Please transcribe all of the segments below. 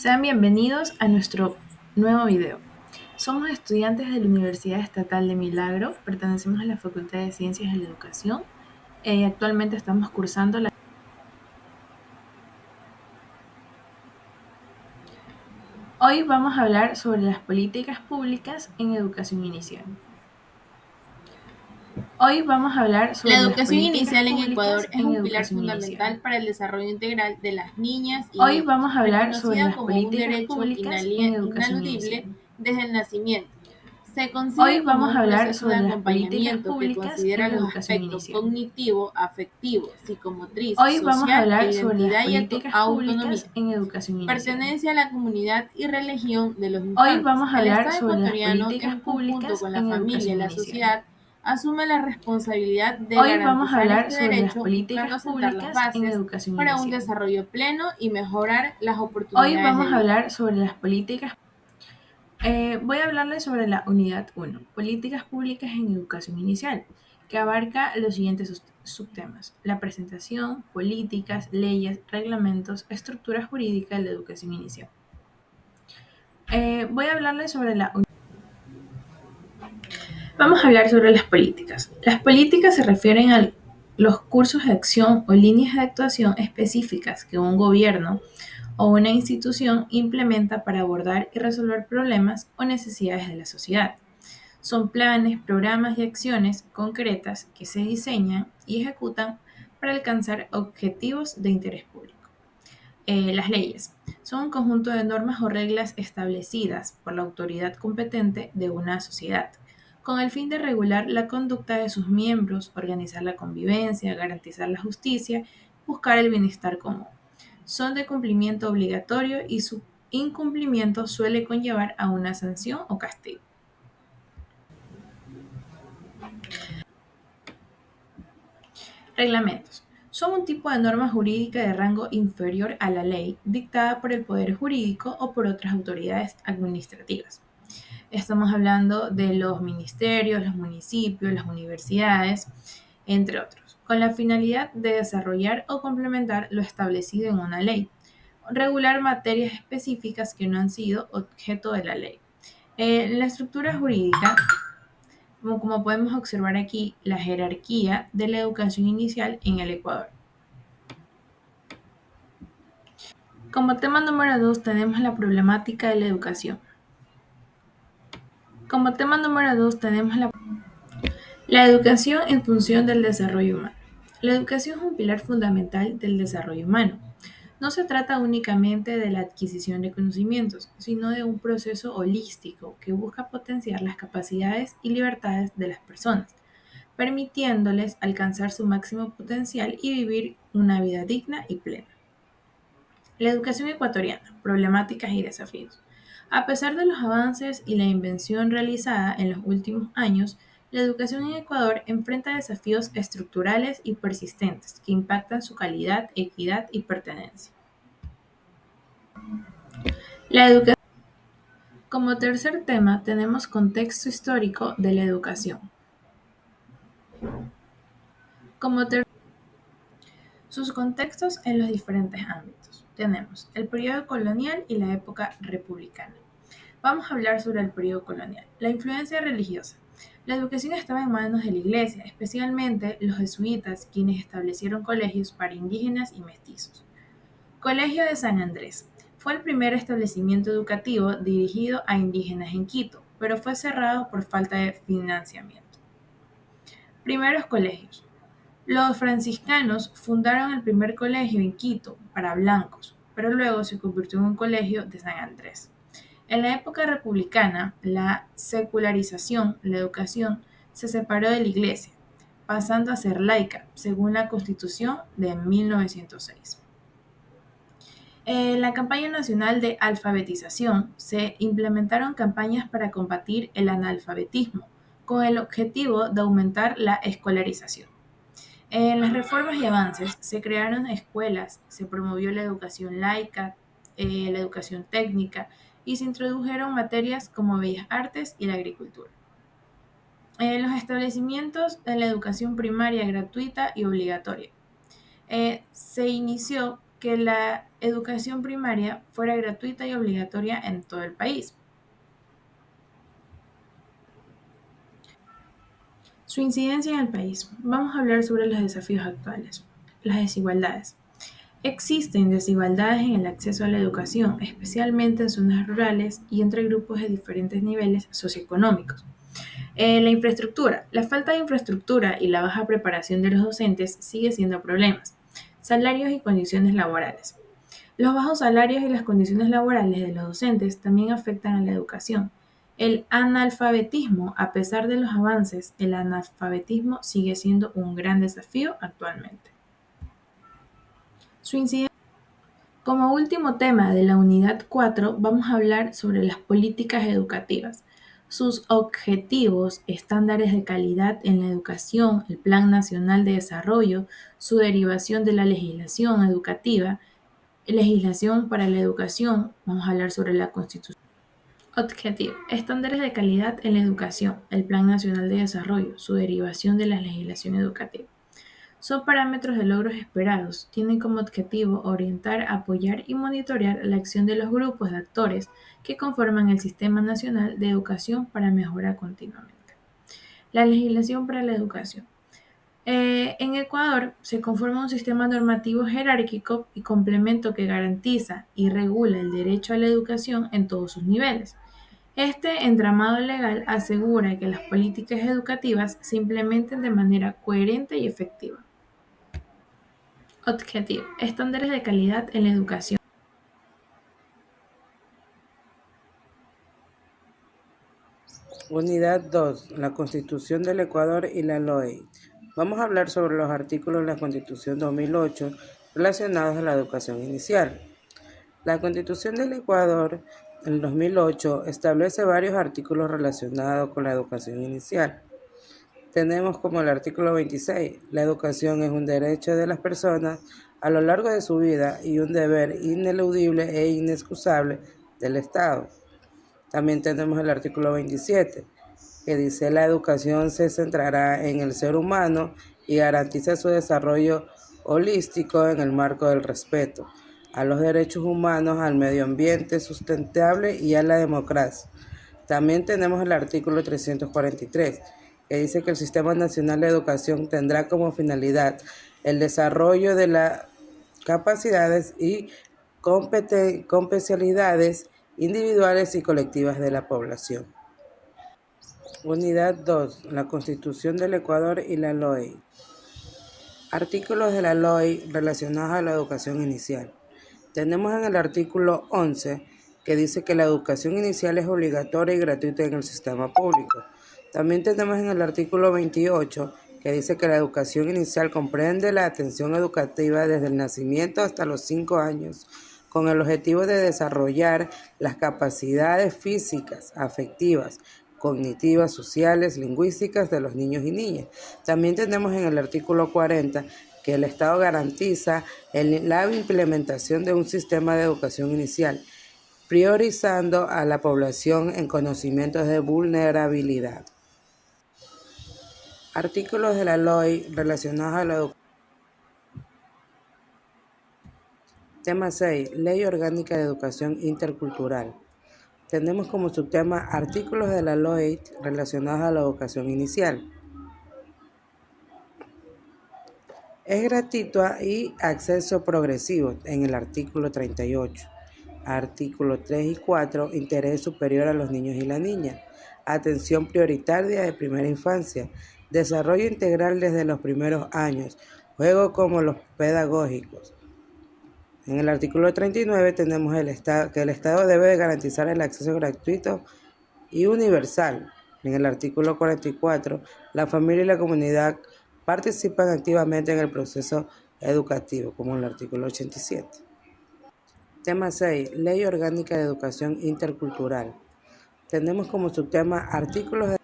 Sean bienvenidos a nuestro nuevo video. Somos estudiantes de la Universidad Estatal de Milagro, pertenecemos a la Facultad de Ciencias de la Educación. Actualmente estamos cursando la... Hoy vamos a hablar sobre las políticas públicas en educación inicial. Hoy vamos a hablar La sobre las educación políticas inicial en Ecuador públicas es en un pilar educación inicial. fundamental para el desarrollo integral de las niñas y Hoy niños, vamos a hablar sobre reconocida las como un políticas derecho públicas en educación inaludible inicial. desde el nacimiento. Se Hoy concibe como vamos un a hablar proceso de sobre las políticas acompañamiento que públicas considera en los educación aspectos inicial. cognitivo, afectivo, psicomotriz, Hoy vamos a social e hablar sobre las identidad y políticas autonomía. públicas en educación inicial. Pertenencia a la comunidad y religión de los Hoy infantes. vamos a El hablar Estado sobre las ecuatoriano, políticas en conjunto públicas con la en familia y educación la inicial. sociedad, asume la responsabilidad de Hoy vamos a garantizar hablar este sobre las derecho, políticas buscando sentar las públicas en bases educación para un inicial. desarrollo pleno y mejorar las Hoy oportunidades de vamos a vida. hablar sobre las políticas. Voy a hablarles sobre la unidad 1, políticas públicas en educación inicial, que abarca los siguientes subtemas: la presentación, políticas, leyes, reglamentos, estructura jurídica de la educación inicial. Voy a hablarles sobre la unidad. Vamos a hablar sobre las políticas. Las políticas se refieren a los cursos de acción o líneas de actuación específicas que un gobierno o una institución implementa para abordar y resolver problemas o necesidades de la sociedad. Son planes, programas y acciones concretas que se diseñan y ejecutan para alcanzar objetivos de interés público. Las leyes son un conjunto de normas o reglas establecidas por la autoridad competente de una sociedad, con el fin de regular la conducta de sus miembros, organizar la convivencia, garantizar la justicia, buscar el bienestar común. Son de cumplimiento obligatorio y su incumplimiento suele conllevar a una sanción o castigo. Reglamentos. Son un tipo de norma jurídica de rango inferior a la ley, dictada por el poder jurídico o por otras autoridades administrativas. Estamos hablando de los ministerios, los municipios, las universidades, entre otros, con la finalidad de desarrollar o complementar lo establecido en una ley, regular materias específicas que no han sido objeto de la ley. La estructura jurídica, como podemos observar aquí, la jerarquía de la educación inicial en el Ecuador. Como tema número 2 tenemos la problemática de la educación. Como tema número 2 tenemos la educación en función del desarrollo humano. La educación es un pilar fundamental del desarrollo humano. No se trata únicamente de la adquisición de conocimientos, sino de un proceso holístico que busca potenciar las capacidades y libertades de las personas, permitiéndoles alcanzar su máximo potencial y vivir una vida digna y plena. La educación ecuatoriana, problemáticas y desafíos. A pesar de los avances y la invención realizada en los últimos años, la educación en Ecuador enfrenta desafíos estructurales y persistentes que impactan su calidad, equidad y pertenencia. La educación. Como tercer tema tenemos contexto histórico de la educación. Como sus contextos en los diferentes ámbitos. Tenemos el periodo colonial y la época republicana. Vamos a hablar sobre el periodo colonial. La influencia religiosa. La educación estaba en manos de la iglesia, especialmente los jesuitas, quienes establecieron colegios para indígenas y mestizos. Colegio de San Andrés. Fue el primer establecimiento educativo dirigido a indígenas en Quito, pero fue cerrado por falta de financiamiento. Primeros colegios. Los franciscanos fundaron el primer colegio en Quito para blancos, pero luego se convirtió en un colegio de San Andrés. En la época republicana, la secularización, la educación, se separó de la iglesia, pasando a ser laica, según la Constitución de 1906. En la campaña nacional de alfabetización se implementaron campañas para combatir el analfabetismo, con el objetivo de aumentar la escolarización. En las reformas y avances se crearon escuelas, se promovió la educación laica, la educación técnica y se introdujeron materias como bellas artes y la agricultura. Los establecimientos de la educación primaria gratuita y obligatoria. Se inició que la educación primaria fuera gratuita y obligatoria en todo el país. Su incidencia en el país. Vamos a hablar sobre los desafíos actuales. Las desigualdades. Existen desigualdades en el acceso a la educación, especialmente en zonas rurales y entre grupos de diferentes niveles socioeconómicos. La infraestructura. La falta de infraestructura y la baja preparación de los docentes sigue siendo problemas. Salarios y condiciones laborales. Los bajos salarios y las condiciones laborales de los docentes también afectan a la educación. El analfabetismo, a pesar de los avances, el analfabetismo sigue siendo un gran desafío actualmente. Su incidencia. Como último tema de la unidad 4, vamos a hablar sobre las políticas educativas, sus objetivos, estándares de calidad en la educación, el Plan Nacional de Desarrollo, su derivación de la legislación educativa, legislación para la educación, vamos a hablar sobre la Constitución. Objetivo, estándares de calidad en la educación, el Plan Nacional de Desarrollo, su derivación de la legislación educativa. Son parámetros de logros esperados, tienen como objetivo orientar, apoyar y monitorear la acción de los grupos de actores que conforman el Sistema Nacional de Educación para mejorar continuamente. La legislación para la educación. En Ecuador se conforma un sistema normativo jerárquico y complemento que garantiza y regula el derecho a la educación en todos sus niveles. Este entramado legal asegura que las políticas educativas se implementen de manera coherente y efectiva. Objetivo, estándares de calidad en la educación. Unidad 2. La Constitución del Ecuador y la LOE. Vamos a hablar sobre los artículos de la Constitución 2008 relacionados a la educación inicial. La Constitución del Ecuador en 2008 establece varios artículos relacionados con la educación inicial. Tenemos como el artículo 26, la educación es un derecho de las personas a lo largo de su vida y un deber ineludible e inexcusable del Estado. También tenemos el artículo 27, que dice la educación se centrará en el ser humano y garantiza su desarrollo holístico en el marco del respeto a los derechos humanos, al medio ambiente sustentable y a la democracia. También tenemos el artículo 343, que dice que el Sistema Nacional de Educación tendrá como finalidad el desarrollo de las capacidades y competencialidades individuales y colectivas de la población. Unidad 2. La Constitución del Ecuador y la LOE. Artículos de la LOE relacionados a la educación inicial. Tenemos en el artículo 11 que dice que la educación inicial es obligatoria y gratuita en el sistema público. También tenemos en el artículo 28 que dice que la educación inicial comprende la atención educativa desde el nacimiento hasta los 5 años, con el objetivo de desarrollar las capacidades físicas, afectivas, cognitivas, sociales, lingüísticas de los niños y niñas. También tenemos en el artículo 40 que el Estado garantiza la implementación de un sistema de educación inicial, priorizando a la población en conocimientos de vulnerabilidad. Artículos de la LOE relacionados a la educación. Tema 6. Ley Orgánica de Educación Intercultural. Tenemos como subtema artículos de la LOE relacionados a la educación inicial. Es gratuita y acceso progresivo en el artículo 38. Artículos 3 y 4, interés superior a los niños y las niñas. Atención prioritaria de primera infancia. Desarrollo integral desde los primeros años. Juego como los pedagógicos. En el artículo 39 tenemos que el Estado debe garantizar el acceso gratuito y universal. En el artículo 44, la familia y la comunidad participan activamente en el proceso educativo, como en el artículo 87. Tema 6. Ley Orgánica de Educación Intercultural. Tenemos como subtema artículos de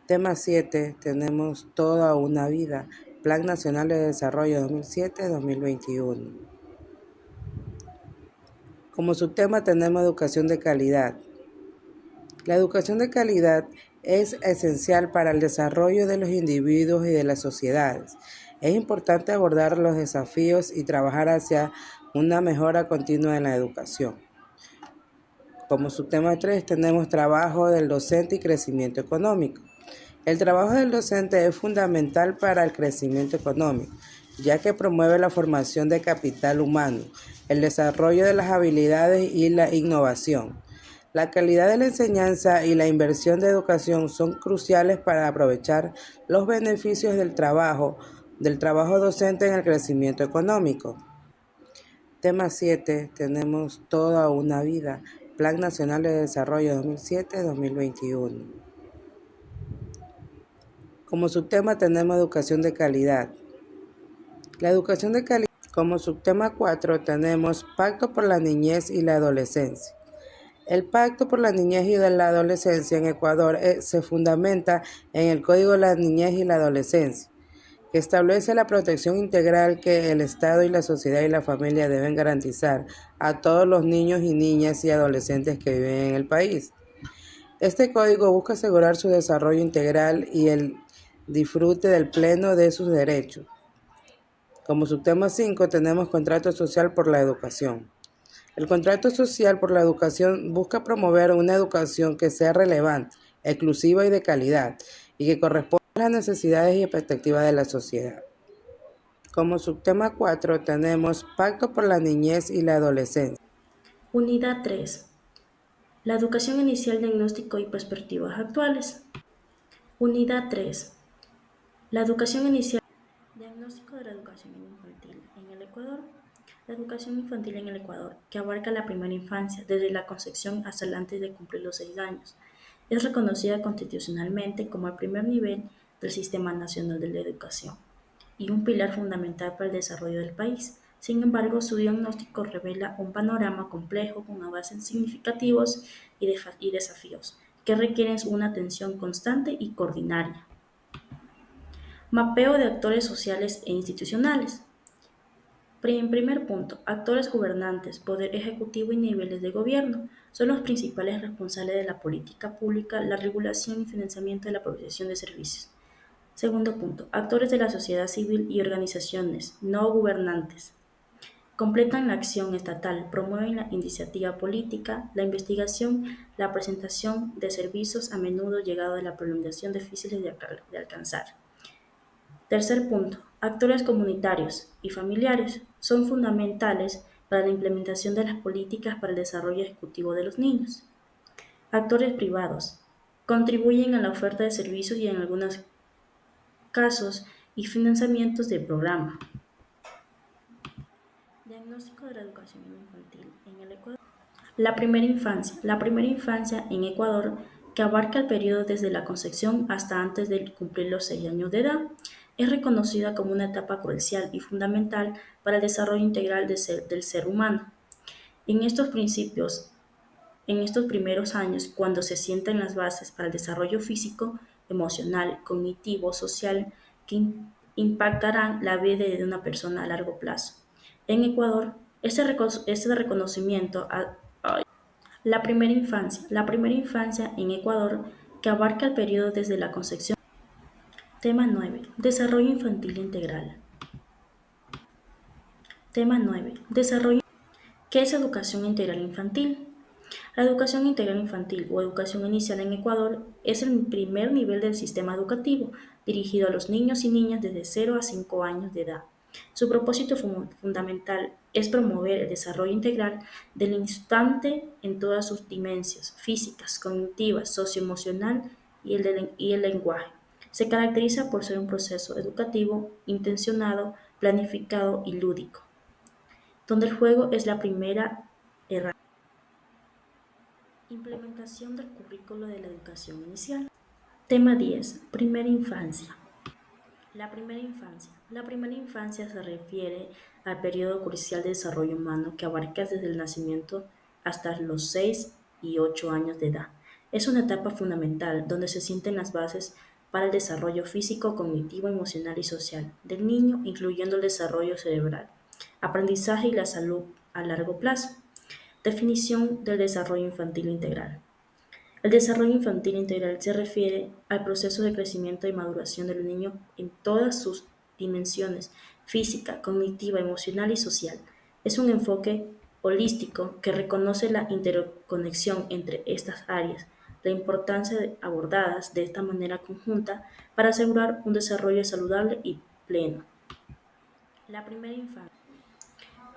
Tema 7, tenemos Toda una vida, Plan Nacional de Desarrollo 2007-2021. Como subtema tenemos Educación de Calidad. La educación de calidad es esencial para el desarrollo de los individuos y de las sociedades. Es importante abordar los desafíos y trabajar hacia una mejora continua en la educación. Como subtema 3 tenemos trabajo del docente y crecimiento económico. El trabajo del docente es fundamental para el crecimiento económico, ya que promueve la formación de capital humano, el desarrollo de las habilidades y la innovación. La calidad de la enseñanza y la inversión de educación son cruciales para aprovechar los beneficios del trabajo docente en el crecimiento económico. Tema 7, tenemos toda una vida, Plan Nacional de Desarrollo 2007-2021. Como subtema tenemos educación de calidad. La educación de calidad. Como subtema 4 tenemos Pacto por la Niñez y la Adolescencia. El Pacto por la Niñez y la Adolescencia en Ecuador se fundamenta en el Código de la Niñez y la Adolescencia, que establece la protección integral que el Estado y la sociedad y la familia deben garantizar a todos los niños y niñas y adolescentes que viven en el país. Este código busca asegurar su desarrollo integral y el disfrute del pleno de sus derechos. Como subtema 5 tenemos contrato social por la educación. El contrato social por la educación busca promover una educación que sea relevante, exclusiva y de calidad, y que corresponda a las necesidades y expectativas de la sociedad. Como subtema 4 tenemos Pacto por la Niñez y la Adolescencia. Unidad 3. La educación inicial, diagnóstico y perspectivas actuales. Unidad 3. La educación inicial. Diagnóstico de la educación infantil en el Ecuador. La educación infantil en el Ecuador, que abarca la primera infancia, desde la concepción hasta el antes de cumplir los 6 años, es reconocida constitucionalmente como el primer nivel del Sistema Nacional de la Educación y un pilar fundamental para el desarrollo del país. Sin embargo, su diagnóstico revela un panorama complejo con avances significativos y desafíos que requieren una atención constante y coordinaria. Mapeo de actores sociales e institucionales. Primer punto, actores gobernantes, poder ejecutivo y niveles de gobierno son los principales responsables de la política pública, la regulación y financiamiento de la provisión de servicios. Segundo punto, actores de la sociedad civil y organizaciones no gobernantes. Completan la acción estatal, promueven la iniciativa política, la investigación, la presentación de servicios a menudo llegado a la prolongación difíciles de alcanzar. Tercer punto, actores comunitarios y familiares son fundamentales para la implementación de las políticas para el desarrollo ejecutivo de los niños. Actores privados contribuyen a la oferta de servicios y en algunos casos y financiamientos del programa. Diagnóstico de la educación infantil en el Ecuador. La primera infancia en Ecuador, que abarca el periodo desde la concepción hasta antes de cumplir los 6 años de edad, es reconocida como una etapa crucial y fundamental para el desarrollo integral del ser humano. En estos principios, en estos primeros años, cuando se sientan las bases para el desarrollo físico, emocional, cognitivo, social, que impactarán la vida de una persona a largo plazo. En Ecuador, este reconocimiento la primera infancia en Ecuador, que abarca el periodo desde la concepción. Tema 9. Desarrollo infantil integral. Tema 9. Desarrollo. ¿Qué es educación integral infantil? La educación integral infantil o educación inicial en Ecuador es el primer nivel del sistema educativo dirigido a los niños y niñas desde 0 a 5 años de edad. Su propósito fundamental es promover el desarrollo integral del instante en todas sus dimensiones físicas, cognitivas, socioemocional y el lenguaje. Se caracteriza por ser un proceso educativo intencionado, planificado y lúdico, donde el juego es la primera herramienta. Implementación del currículo de la educación inicial. Tema 10. Primera infancia. La primera infancia. La primera infancia se refiere al periodo crucial de desarrollo humano que abarca desde el nacimiento hasta los 6 y 8 años de edad. Es una etapa fundamental donde se sienten las bases para el desarrollo físico, cognitivo, emocional y social del niño, incluyendo el desarrollo cerebral, aprendizaje y la salud a largo plazo. Definición del desarrollo infantil integral. El desarrollo infantil integral se refiere al proceso de crecimiento y maduración del niño en todas sus dimensiones: física, cognitiva, emocional y social. Es un enfoque holístico que reconoce la interconexión entre estas áreas, la importancia de abordadas de esta manera conjunta para asegurar un desarrollo saludable y pleno. La primera infancia.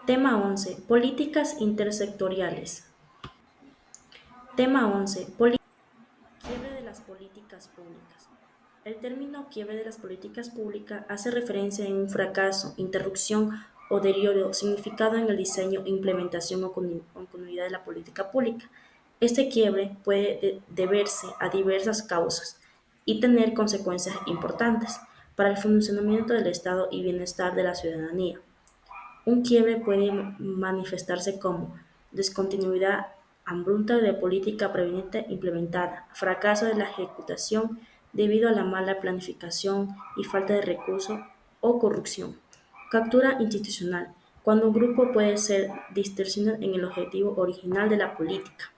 Tema 11. Políticas intersectoriales. Tema 11. Quiebre de las políticas públicas. El término quiebre de las políticas públicas hace referencia a un fracaso, interrupción o deterioro significado en el diseño, implementación o continuidad de la política pública. Este quiebre puede deberse a diversas causas y tener consecuencias importantes para el funcionamiento del Estado y bienestar de la ciudadanía. Un quiebre puede manifestarse como discontinuidad abrupta de política previamente implementada, fracaso de la ejecución debido a la mala planificación y falta de recursos o corrupción. Captura institucional, cuando un grupo puede ser distorsionado en el objetivo original de la política.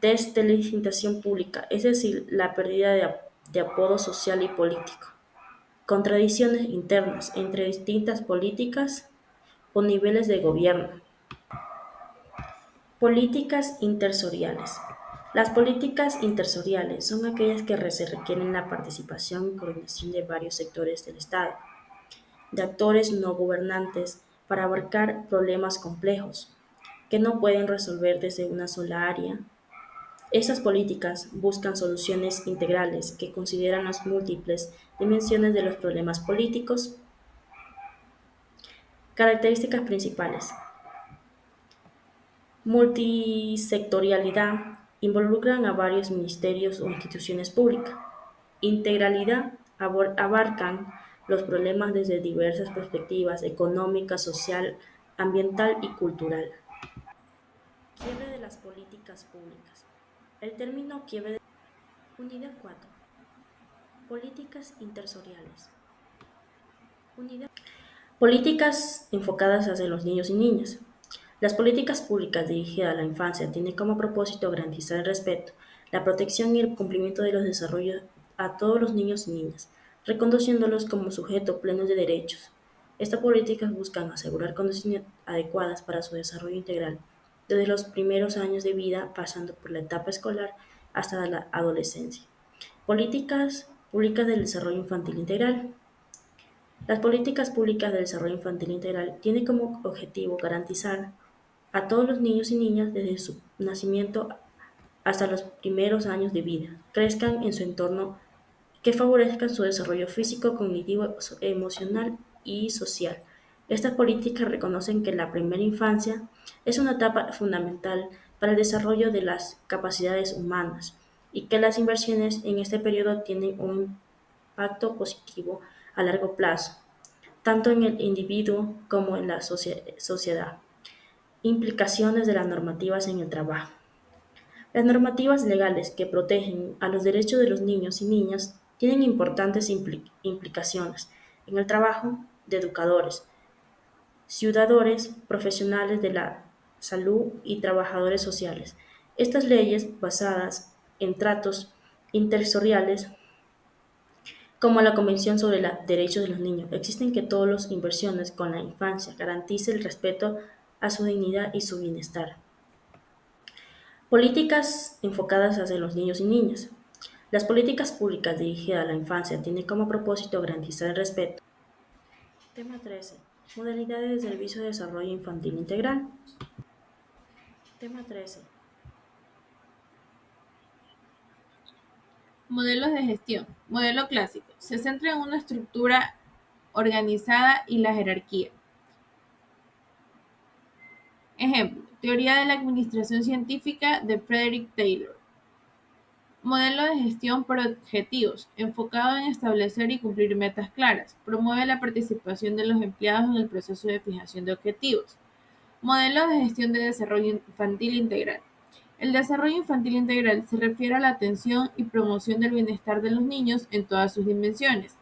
Deslegitimación pública, es decir, la pérdida de apodo social y político. Contradicciones internas entre distintas políticas o niveles de gobierno. Políticas intersoriales. Las políticas intersoriales son aquellas que se requieren la participación y coordinación de varios sectores del Estado, de actores no gobernantes, para abarcar problemas complejos que no pueden resolver desde una sola área. Estas políticas buscan soluciones integrales que consideran las múltiples dimensiones de los problemas políticos. Características principales. Multisectorialidad, involucran a varios ministerios o instituciones públicas. Integralidad, abarcan los problemas desde diversas perspectivas: económica, social, ambiental y cultural. Quiebre de las políticas públicas. El término quiebre de... Unidad 4. Políticas intersoriales. Unidad. Políticas enfocadas hacia los niños y niñas. Las políticas públicas dirigidas a la infancia tienen como propósito garantizar el respeto, la protección y el cumplimiento de los desarrollos a todos los niños y niñas, reconociéndolos como sujetos plenos de derechos. Estas políticas buscan asegurar condiciones adecuadas para su desarrollo integral, desde los primeros años de vida, pasando por la etapa escolar hasta la adolescencia. Políticas públicas del desarrollo infantil integral. Las políticas públicas de desarrollo infantil integral tienen como objetivo garantizar a todos los niños y niñas desde su nacimiento hasta los primeros años de vida, crezcan en su entorno que favorezcan su desarrollo físico, cognitivo, emocional y social. Estas políticas reconocen que la primera infancia es una etapa fundamental para el desarrollo de las capacidades humanas y que las inversiones en este periodo tienen un impacto positivo a largo plazo, tanto en el individuo como en la sociedad. Implicaciones de las normativas en el trabajo. Las normativas legales que protegen a los derechos de los niños y niñas tienen importantes implicaciones en el trabajo de educadores, ciudadanos, profesionales de la salud y trabajadores sociales. Estas leyes, basadas en tratos intersectoriales, como la Convención sobre los Derechos de los Niños, existen que todas las inversiones con la infancia garanticen el respeto a su dignidad y su bienestar. Políticas enfocadas hacia los niños y niñas. Las políticas públicas dirigidas a la infancia tienen como propósito garantizar el respeto. Tema 13. Modalidades de servicio de desarrollo infantil integral. Tema 13. Modelos de gestión. Modelo clásico. Se centra en una estructura organizada y la jerarquía. Ejemplo, teoría de la administración científica de Frederick Taylor. Modelo de gestión por objetivos, enfocado en establecer y cumplir metas claras. Promueve la participación de los empleados en el proceso de fijación de objetivos. Modelo de gestión de desarrollo infantil integral. El desarrollo infantil integral se refiere a la atención y promoción del bienestar de los niños en todas sus dimensiones: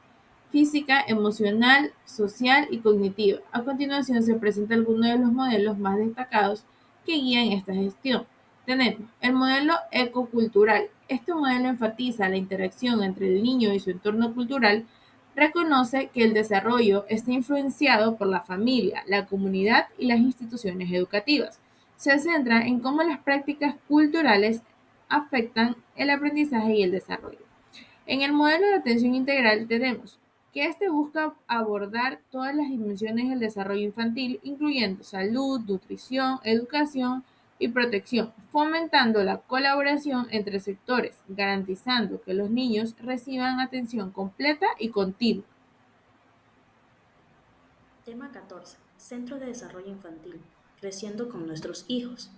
física, emocional, social y cognitiva. A continuación se presentan algunos de los modelos más destacados que guían esta gestión. Tenemos el modelo ecocultural. Este modelo enfatiza la interacción entre el niño y su entorno cultural. Reconoce que el desarrollo está influenciado por la familia, la comunidad y las instituciones educativas. Se centra en cómo las prácticas culturales afectan el aprendizaje y el desarrollo. En el modelo de atención integral tenemos que este busca abordar todas las dimensiones del desarrollo infantil, incluyendo salud, nutrición, educación y protección, fomentando la colaboración entre sectores, garantizando que los niños reciban atención completa y continua. Tema 14. Centro de Desarrollo Infantil. Creciendo con nuestros hijos.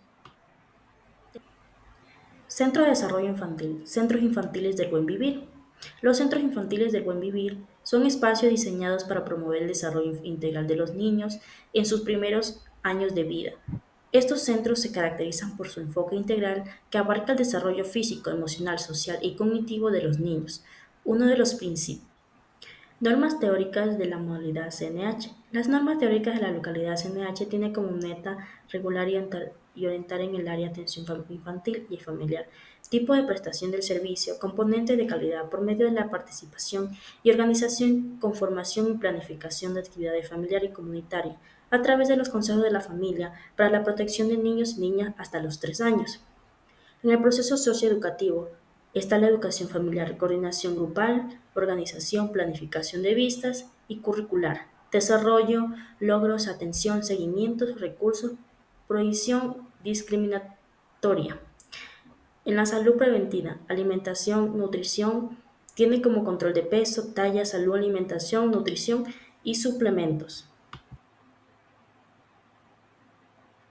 Centro de Desarrollo Infantil. Centros infantiles del buen vivir. Los centros infantiles del buen vivir son espacios diseñados para promover el desarrollo integral de los niños en sus primeros años de vida. Estos centros se caracterizan por su enfoque integral que abarca el desarrollo físico, emocional, social y cognitivo de los niños. Uno de los principios Normas teóricas de la modalidad CNH. Las normas teóricas de la localidad CNH tienen como meta regular y orientar en el área de atención infantil y familiar, tipo de prestación del servicio, componentes de calidad por medio de la participación y organización, conformación y planificación de actividades familiar y comunitaria a través de los consejos de la familia para la protección de niños y niñas hasta los 3 años. En el proceso socioeducativo está la educación familiar, coordinación grupal, organización, planificación de vistas y curricular, desarrollo, logros, atención, seguimientos, recursos, prohibición discriminatoria. En la salud preventiva, alimentación, nutrición, tiene como control de peso, talla, salud, alimentación, nutrición y suplementos.